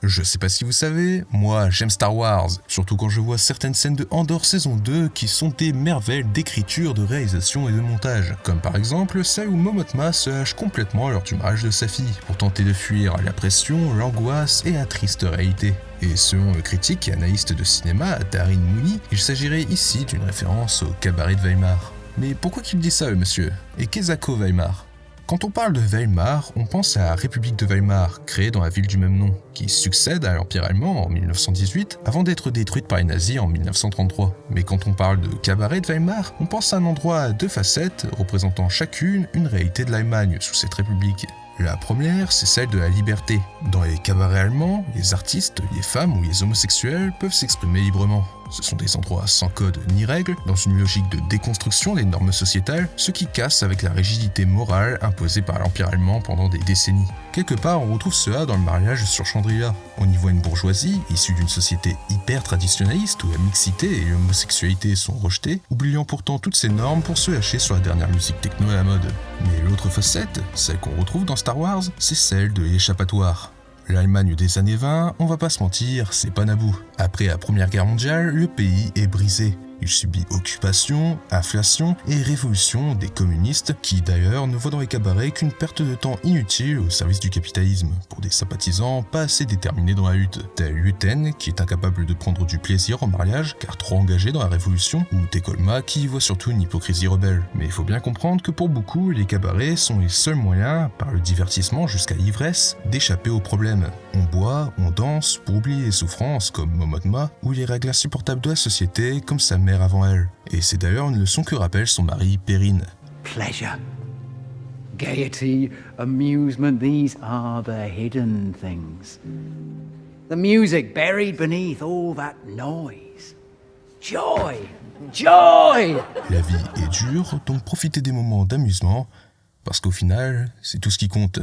Je sais pas si vous savez, moi j'aime Star Wars, surtout quand je vois certaines scènes de Andor saison 2 qui sont des merveilles d'écriture, de réalisation et de montage, comme par exemple celle où Mon Mothma se hache complètement lors du mariage de sa fille, pour tenter de fuir la pression, l'angoisse et la triste réalité. Et selon le critique et analyste de cinéma Darin Mooney, il s'agirait ici d'une référence au cabaret de Weimar. Mais pourquoi qu'il dit ça le monsieur? Et qu'est Zako Weimar? Quand on parle de Weimar, on pense à la République de Weimar, créée dans la ville du même nom, qui succède à l'Empire allemand en 1918, avant d'être détruite par les nazis en 1933. Mais quand on parle de cabaret de Weimar, on pense à un endroit à deux facettes, représentant chacune une réalité de l'Allemagne sous cette République. La première, c'est celle de la liberté. Dans les cabarets allemands, les artistes, les femmes ou les homosexuels peuvent s'exprimer librement. Ce sont des endroits sans code ni règles, dans une logique de déconstruction des normes sociétales, ce qui casse avec la rigidité morale imposée par l'Empire allemand pendant des décennies. Quelque part, on retrouve cela dans le mariage sur Chandrila. On y voit une bourgeoisie, issue d'une société hyper traditionnaliste où la mixité et l'homosexualité sont rejetées, oubliant pourtant toutes ces normes pour se lâcher sur la dernière musique techno à la mode. Mais l'autre facette, celle qu'on retrouve dans Star Wars, c'est celle de l'échappatoire. L'Allemagne des années 20, on va pas se mentir, c'est pas Naboo. Après la Première Guerre mondiale, le pays est brisé. Il subit occupation, inflation et révolution des communistes qui d'ailleurs ne voient dans les cabarets qu'une perte de temps inutile au service du capitalisme pour des sympathisants pas assez déterminés dans la lutte, tel Luten qui est incapable de prendre du plaisir au mariage car trop engagé dans la révolution, ou Tekolma qui y voit surtout une hypocrisie rebelle. Mais il faut bien comprendre que pour beaucoup, les cabarets sont les seuls moyens, par le divertissement jusqu'à l'ivresse, d'échapper aux problèmes. On boit, on danse pour oublier les souffrances comme Mon Mothma ou les règles insupportables de la société comme sa mère avant elle. Et c'est d'ailleurs une leçon que rappelle son mari Perrine. Pleasure, gaiety, amusement, these are the hidden things. The music buried beneath all that noise. Joy! Joy! La vie est dure, donc profitez des moments d'amusement, parce qu'au final, c'est tout ce qui compte.